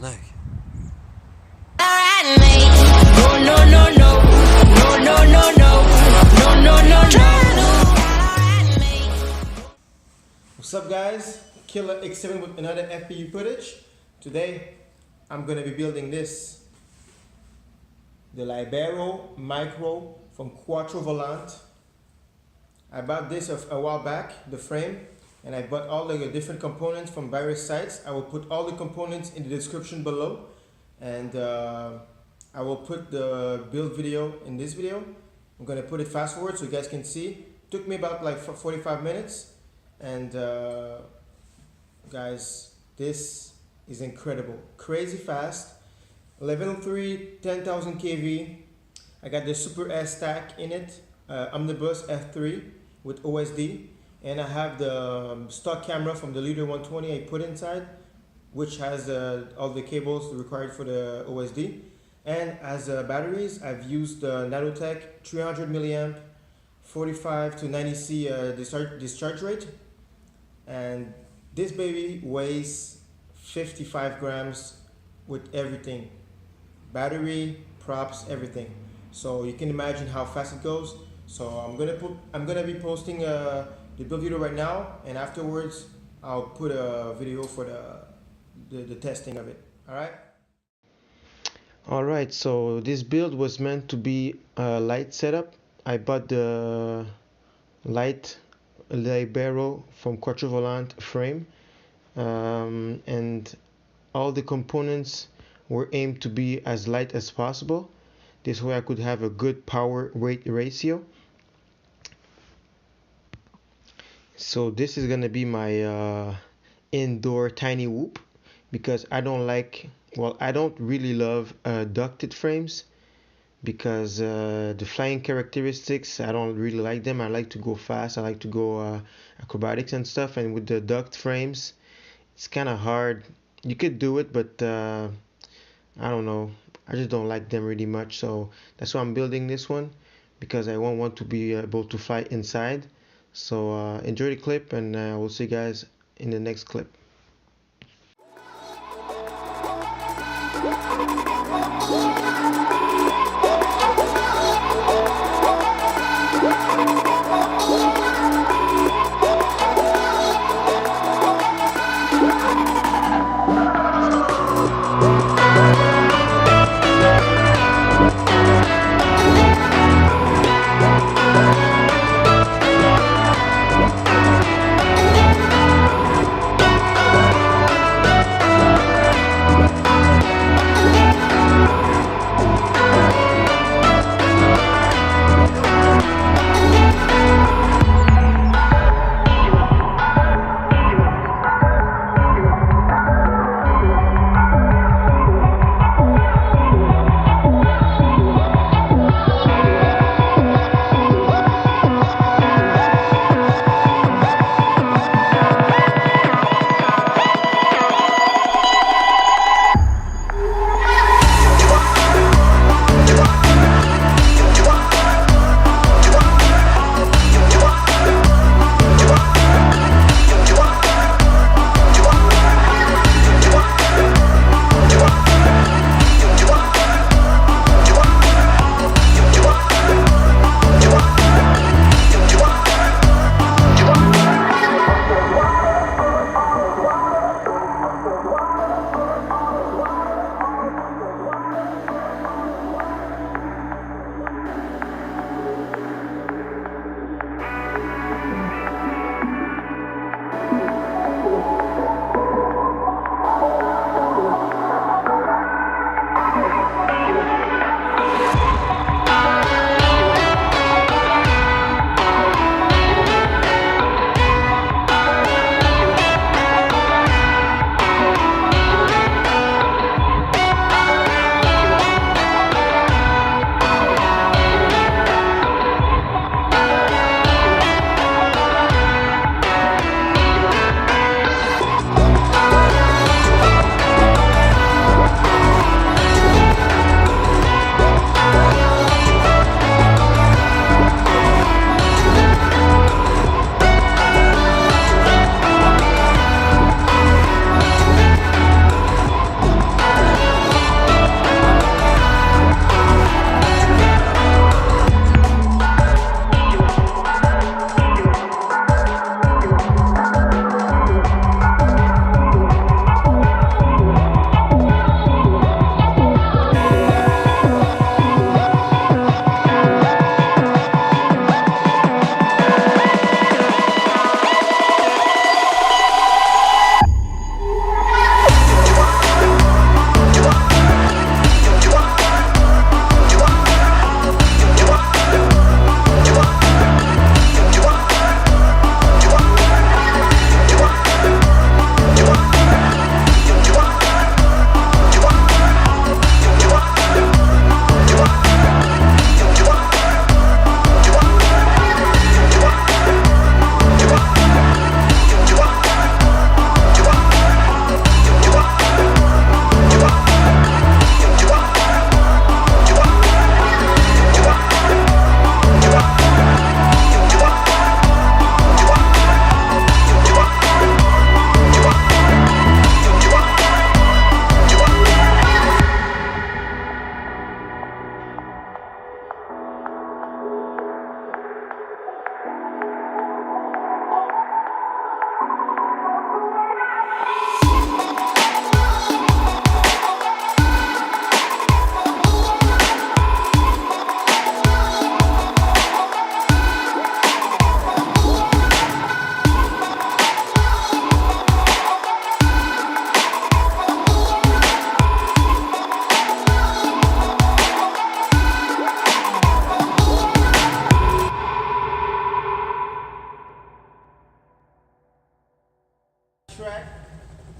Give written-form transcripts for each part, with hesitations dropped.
leuk. What's up guys, Killer X7 with another FPV footage. Today I'm going to be building this, the Libero Micro from Quattro Volant. I bought this a while back, the frame, and I bought all the different components from various sites. I will put all the components in the description below, and I will put the build video in this video. I'm going to put it fast forward so you guys can see. It took me about like 45 minutes, and guys, this is incredible, crazy fast. Level 3, 10,000 kV. I got the Super S stack in it, Omnibus F3 with OSD, and I have the stock camera from the Leader 120 I put inside, which has all the cables required for the OSD. And as batteries, I've used the Nanotech 300 milliamp, 45 to 90C discharge rate, and this baby weighs 55 grams with everything, battery, props, everything. So you can imagine how fast it goes. So I'm gonna be posting the build video right now, and afterwards I'll put a video for the testing of it. Alright, so this build was meant to be a light setup. I bought the light Libero from Quattro Volant frame, and all the components were aimed to be as light as possible. This way I could have a good power weight ratio. So this is gonna be my indoor tiny whoop, because I don't really love ducted frames, because the flying characteristics, I don't really like them. I like to go fast, I like to go acrobatics and stuff, and with the duct frames it's kind of hard. You could do it, but I don't know, I just don't like them really much. So that's why I'm building this one, because I won't want to be able to fly inside. So enjoy the clip, and we'll see you guys in the next clip.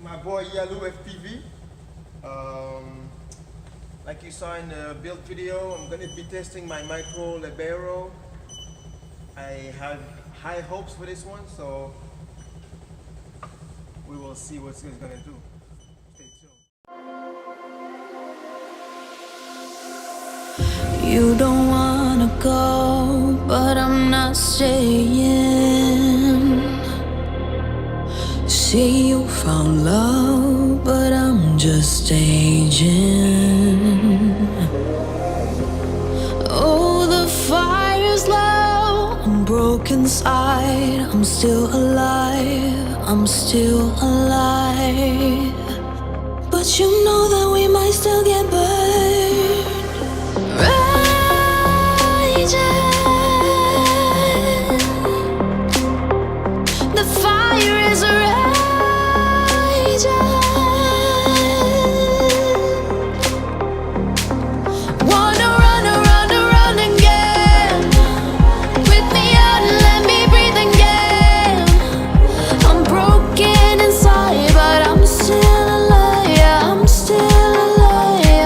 my boy Yellow FPV. Like you saw in the build video, I'm gonna be testing my micro libero. I have high hopes for this one, so we will see what it's gonna do. Stay tuned. You don't wanna go, but I'm not staying. Say you found love, but I'm just staging. Oh, the fire's low, I'm broken inside. I'm still alive, I'm still alive. But you know that we might still get burned. The fire is raging. Wanna run again. With me out and let me breathe again. I'm broken inside, but I'm still alive. Yeah, I'm still alive.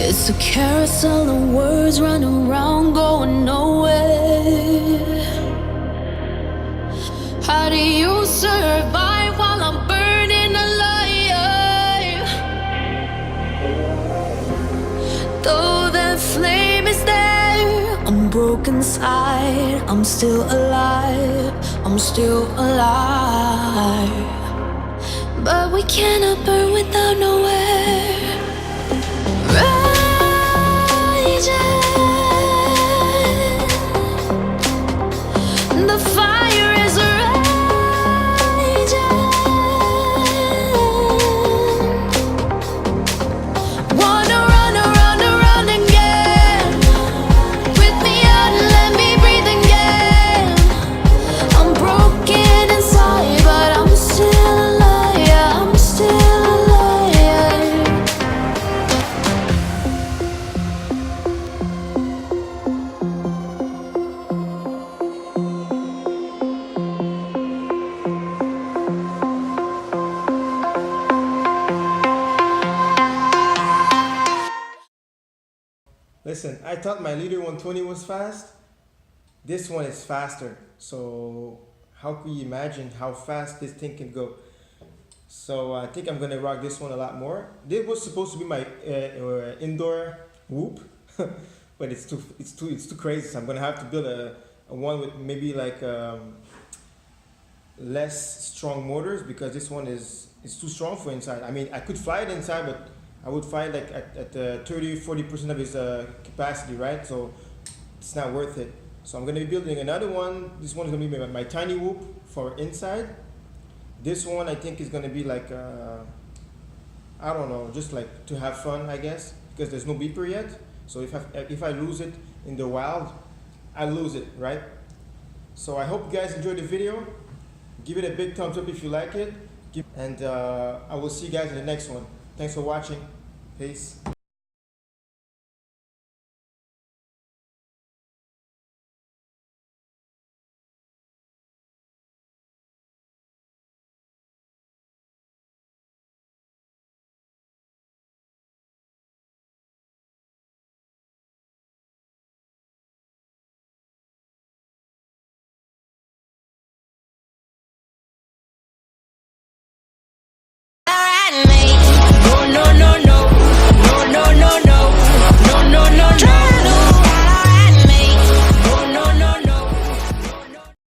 It's a carousel of words running around, going nowhere. How do you survive while I'm burning alive? Though the flame is there, I'm broken inside. I'm still alive, I'm still alive. But we cannot burn without nowhere. The fire is raging. Wanna run again. With me out and let me breathe again. I'm broken inside, but I'm still alive. Yeah, I'm still alive. Listen, I thought my Leader 120 was fast. This one is faster. So how can you imagine how fast this thing can go? So I think I'm gonna rock this one a lot more. This was supposed to be my indoor whoop, but it's too crazy. So I'm gonna have to build a one with maybe like less strong motors, because this one is too strong for inside. I mean, I could fly it inside, but I would fly it like at 30-40% of its capacity, right? So it's not worth it. So I'm gonna be building another one. This one is gonna be my tiny whoop for inside. This one I think is gonna be like I don't know, just like to have fun, I guess, because there's no beeper yet. So if I lose it in the wild, I lose it, right? So I hope you guys enjoyed the video. Give it a big thumbs up if you like it, and I will see you guys in the next one. Thanks for watching. Peace.